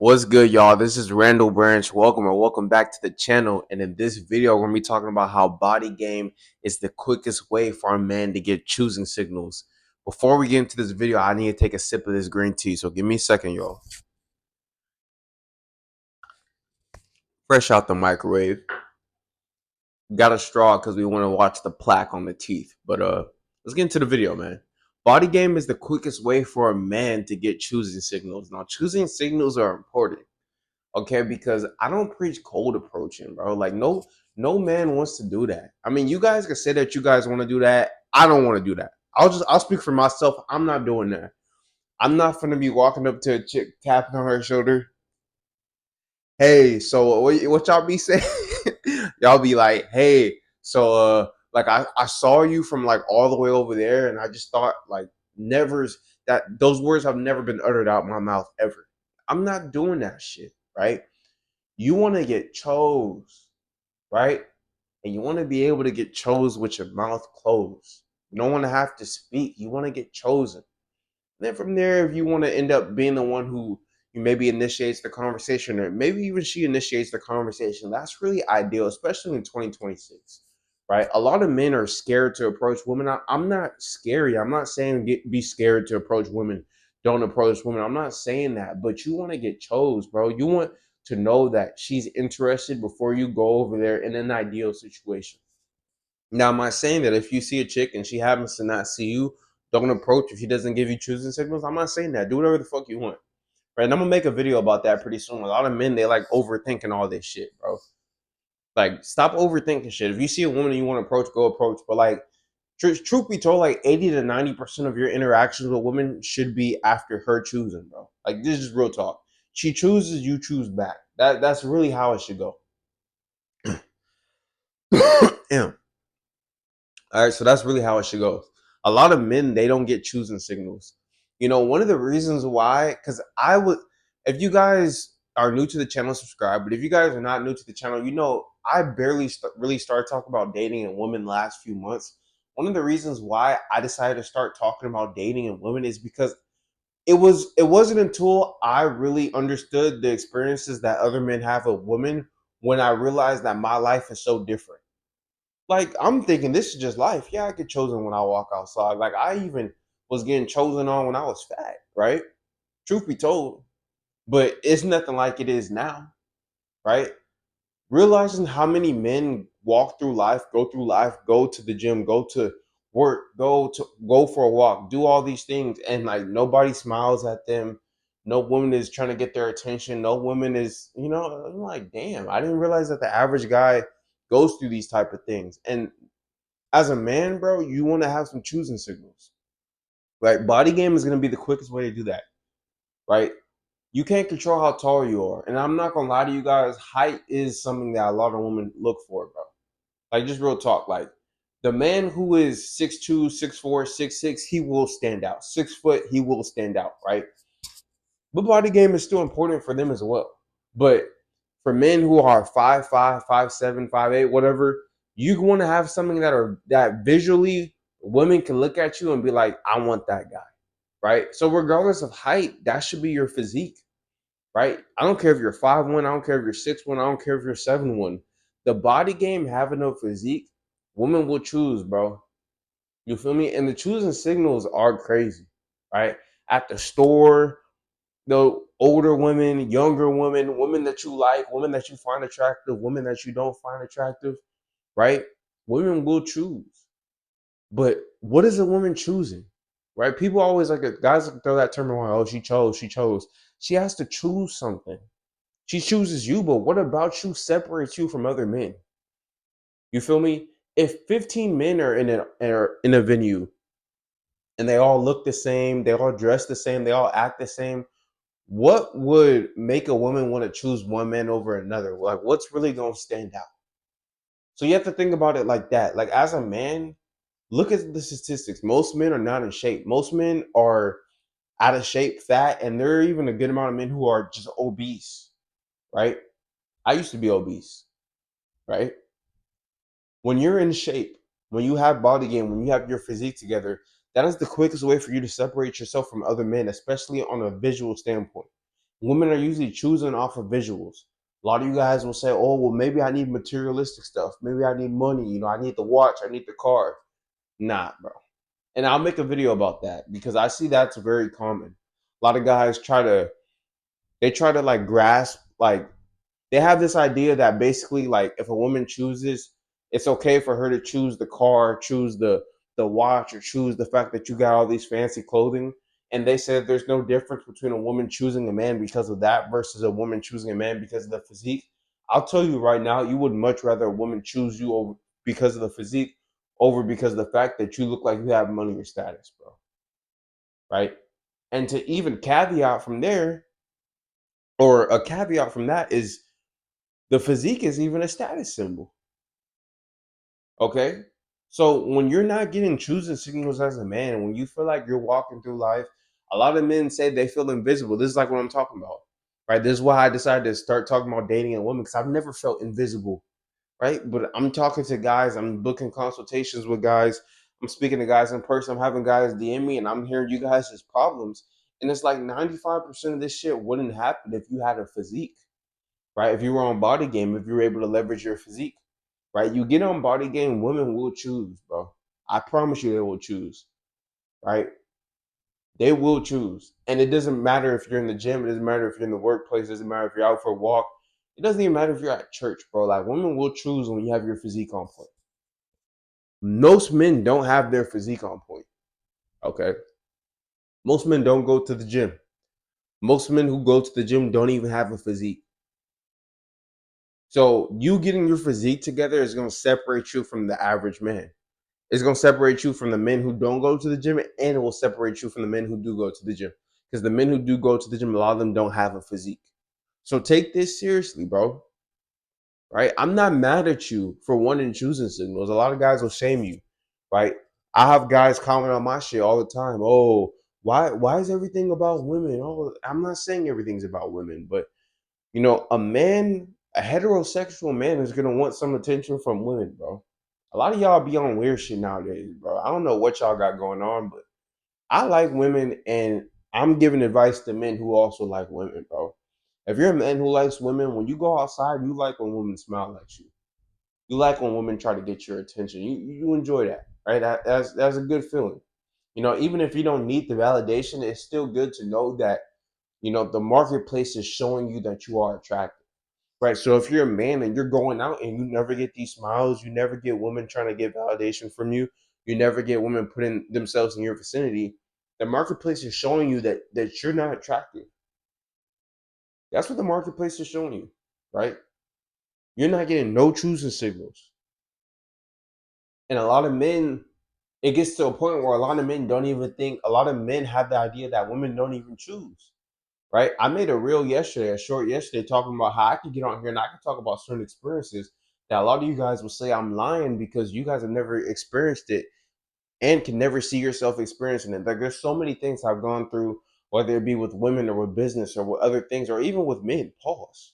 What's good, y'all? This is Randall Branch. Welcome back to the channel. And in this video, we're gonna be talking about how body game is the quickest way for a man to get choosing signals. Before we get into this video, I need to take a sip of this green tea. So give me a second, y'all. Fresh out the microwave. Got a straw because we want to watch the plaque on the teeth. But let's get into the video, man. Body game is the quickest way for a man to get choosing signals. Now, choosing signals are important. Okay, because I don't preach cold approaching, bro. Like no man wants to do that. I mean, you guys can say that you guys want to do that. I don't want to do that. I'll speak for myself. I'm not doing that. I'm not gonna be walking up to a chick, tapping on her shoulder. Hey, so what y'all be saying? Y'all be like, hey, so like I saw you from like all the way over there, and I just thought like never's that those words have never been uttered out my mouth ever. I'm not doing that shit, right? You want to get chose, right? And you want to be able to get chose with your mouth closed. You don't want to have to speak. You want to get chosen. And then from there, if you want to end up being the one who you maybe initiates the conversation, or maybe even she initiates the conversation, that's really ideal, especially in 2026, right? A lot of men are scared to approach women. I'm not scary. I'm not saying be scared to approach women. Don't approach women. I'm not saying that, but you want to get chose, bro. You want to know that she's interested before you go over there in an ideal situation. Now, am I saying that if you see a chick and she happens to not see you, don't approach if she doesn't give you choosing signals? I'm not saying that. Do whatever the fuck you want. Right? And I'm gonna make a video about that pretty soon. A lot of men, they like overthinking all this shit, bro. Like, stop overthinking shit. If you see a woman and you want to approach, go approach. But like, truth be told, like 80 to 90% of your interactions with women should be after her choosing, bro. Like, this is real talk. She chooses, you choose back. That's really how it should go. Yeah. All right, so that's really how it should go. A lot of men, they don't get choosing signals. You know, one of the reasons why, because I would, if you guys are new to the channel, subscribe. But if you guys are not new to the channel, you know, I barely really started talking about dating and women last few months. One of the reasons why I decided to start talking about dating and women is because it wasn't until I really understood the experiences that other men have with women when I realized that my life is so different. Like, I'm thinking this is just life. Yeah, I get chosen when I walk outside. Like, I even was getting chosen on when I was fat, right? Truth be told. But it's nothing like it is now, right? Realizing how many men walk through life, go to the gym, go to work, go for a walk, do all these things, and like nobody smiles at them. No woman is trying to get their attention. No woman is, I'm like, damn, I didn't realize that the average guy goes through these type of things. And as a man, bro, you want to have some choosing signals. Right? Body game is going to be the quickest way to do that. Right? You can't control how tall you are. And I'm not going to lie to you guys, height is something that a lot of women look for, bro. Like, just real talk. Like, the man who is 6'2", 6'4", 6'6", he will stand out. 6 foot, he will stand out, right? But body game is still important for them as well. But for men who are 5'5", 5'7", 5'8", whatever, you want to have something that visually women can look at you and be like, I want that guy, right? So regardless of height, that should be your physique, right? I don't care if you're 5'1", I don't care if you're 6'1", I don't care if you're 7'1". The body game, having a physique, women will choose, bro. You feel me? And the choosing signals are crazy, right? At the store, the older women, younger women, women that you like, women that you find attractive, women that you don't find attractive, right? Women will choose. But what is a woman choosing? Right? People always guys throw that term around, oh, she chose, she chose. She has to choose something. She chooses you, but what about you separates you from other men? You feel me? If 15 men are in a venue and they all look the same, they all dress the same, they all act the same, what would make a woman want to choose one man over another? Like, what's really going to stand out? So you have to think about it like that. Like, as a man, look at the statistics. Most men are not in shape. Most men are out of shape, fat, and there are even a good amount of men who are just obese, right? I used to be obese, right? When you're in shape, when you have body game, when you have your physique together, that is the quickest way for you to separate yourself from other men, especially on a visual standpoint. Women are usually choosing off of visuals. A lot of you guys will say, oh, well, maybe I need materialistic stuff. Maybe I need money. You know, I need the watch. I need the car. Nah, bro. And I'll make a video about that because I see that's very common. A lot of guys try to like grasp, like, they have this idea that basically, like, if a woman chooses, it's okay for her to choose the car, choose the watch, or choose the fact that you got all these fancy clothing. And they said there's no difference between a woman choosing a man because of that versus a woman choosing a man because of the physique. I'll tell you right now, you would much rather a woman choose you over because of the physique over because of the fact that you look like you have money or status, bro. Right? And to even caveat from there, or a caveat from that, is the physique is even a status symbol. Okay? So when you're not getting choosing signals as a man, when you feel like you're walking through life, a lot of men say they feel invisible. This is like what I'm talking about. Right? This is why I decided to start talking about dating and women, because I've never felt invisible. Right? But I'm talking to guys, I'm booking consultations with guys, I'm speaking to guys in person, I'm having guys DM me, and I'm hearing you guys' problems. And it's like 95% of this shit wouldn't happen if you had a physique. Right? If you were on body game, if you were able to leverage your physique. Right? You get on body game, women will choose, bro. I promise you they will choose. Right? They will choose. And it doesn't matter if you're in the gym, it doesn't matter if you're in the workplace, it doesn't matter if you're out for a walk. It doesn't even matter if you're at church, bro. Like, women will choose when you have your physique on point. Most men don't have their physique on point. Okay. Most men don't go to the gym. Most men who go to the gym don't even have a physique. So you getting your physique together is going to separate you from the average man. It's going to separate you from the men who don't go to the gym, and it will separate you from the men who do go to the gym. Because the men who do go to the gym, a lot of them don't have a physique. So take this seriously, bro. Right? I'm not mad at you for wanting choosing signals. A lot of guys will shame you. Right? I have guys comment on my shit all the time. Oh, why is everything about women? Oh, I'm not saying everything's about women, but you know, a heterosexual man is gonna want some attention from women, bro. A lot of y'all be on weird shit nowadays, bro. I don't know what y'all got going on, but I like women, and I'm giving advice to men who also like women, bro. If you're a man who likes women, when you go outside, you like when women smile at you. You like when women try to get your attention. You enjoy that, right? That's a good feeling. You know, even if you don't need the validation, it's still good to know that, you know, the marketplace is showing you that you are attractive. Right. So if you're a man and you're going out and you never get these smiles, you never get women trying to get validation from you, you never get women putting themselves in your vicinity, the marketplace is showing you that you're not attractive. That's what the marketplace is showing you, right? You're not getting no choosing signals. And a lot of men, it gets to a point where a lot of men don't even think, a lot of men have the idea that women don't even choose. Right? I made a reel yesterday, a short yesterday, talking about how I could get on here and I could talk about certain experiences that a lot of you guys will say I'm lying because you guys have never experienced it and can never see yourself experiencing it. Like, there's so many things I've gone through, whether it be with women or with business or with other things or even with men, pause,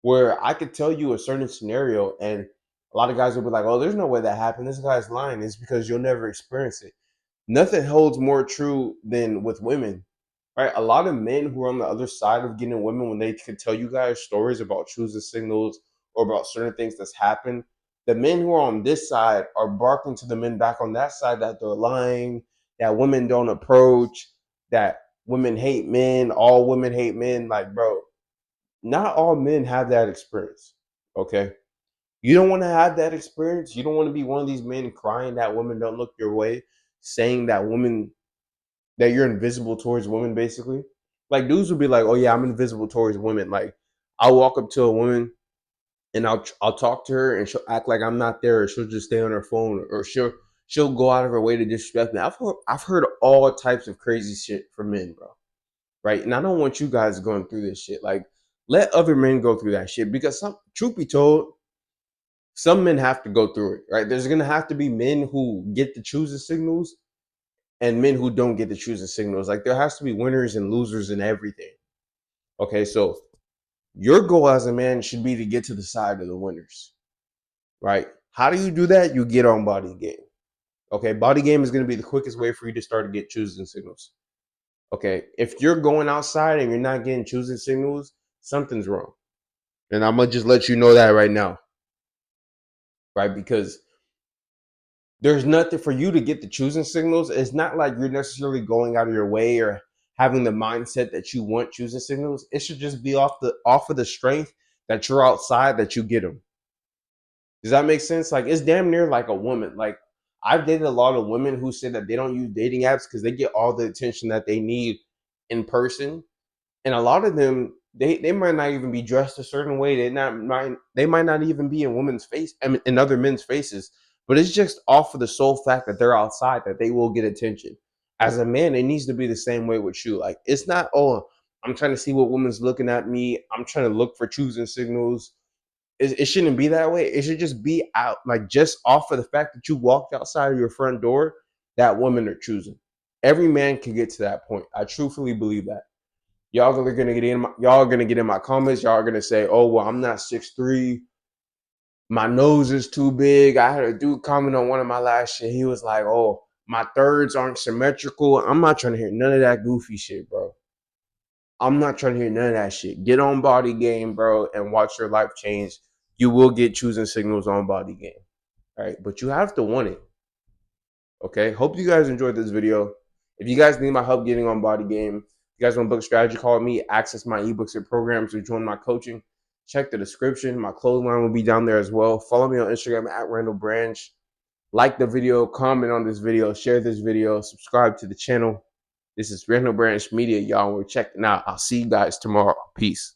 where I could tell you a certain scenario and a lot of guys will be like, oh, there's no way that happened. This guy's lying. It's because you'll never experience it. Nothing holds more true than with women, right? A lot of men who are on the other side of getting women, when they can tell you guys stories about choosing signals or about certain things that's happened, the men who are on this side are barking to the men back on that side that they're lying, that women don't approach, that women hate men, all women hate men. Like, bro, not all men have that experience. Okay. You don't want to have that experience. You don't want to be one of these men crying that women don't look your way, saying that women that you're invisible towards women, basically. Like, dudes would be like, "Oh yeah, I'm invisible towards women." Like, I'll walk up to a woman and I'll talk to her and she'll act like I'm not there, or she'll just stay on her phone, or she'll go out of her way to disrespect me. I've heard all types of crazy shit from men, bro. Right? And I don't want you guys going through this shit. Like, let other men go through that shit, because some, truth be told, some men have to go through it. Right? There's gonna have to be men who get to choose the signals and men who don't get to choose the signals. Like, there has to be winners and losers in everything. Okay, so your goal as a man should be to get to the side of the winners, right? How do you do that? You get on body game. Okay, body game is going to be the quickest way for you to start to get choosing signals. Okay, if you're going outside and you're not getting choosing signals, something's wrong. And I'm gonna just let you know that right now, right? Because there's nothing for you to get the choosing signals. It's not like you're necessarily going out of your way or having the mindset that you want choosing signals. It should just be off of the strength that you're outside that you get them. Does that make sense? Like it's damn near like a woman. Like I've dated a lot of women who say that they don't use dating apps because they get all the attention that they need in person, and a lot of them they might not even be dressed a certain way. They might not even be in women's face, I mean, in other men's faces. But it's just off of the sole fact that they're outside that they will get attention. As a man, it needs to be the same way with you. Like it's not, oh, I'm trying to see what woman's looking at me. I'm trying to look for choosing signals. It shouldn't be that way. It should just be out, like just off of the fact that you walked outside of your front door, that women are choosing. Every man can get to that point. I truthfully believe that. Y'all are gonna get in my comments. Y'all are gonna say, "Oh well, I'm not 6'3". My nose is too big." I had a dude comment on one of my last shit. He was like, "Oh, my thirds aren't symmetrical." I'm not trying to hear none of that goofy shit, bro. I'm not trying to hear none of that shit. Get on Body Game, bro, and watch your life change. You will get choosing signals on Body Game, right? But you have to want it. Okay. Hope you guys enjoyed this video. If you guys need my help getting on Body Game, if you guys want to book strategy, call me, access my ebooks and programs, or join my coaching. Check the description. My clothing line will be down there as well. Follow me on Instagram at Randall Branch. Like the video, comment on this video, share this video, subscribe to the channel. This is Randall Branch Media, y'all. We're checking out. I'll see you guys tomorrow. Peace.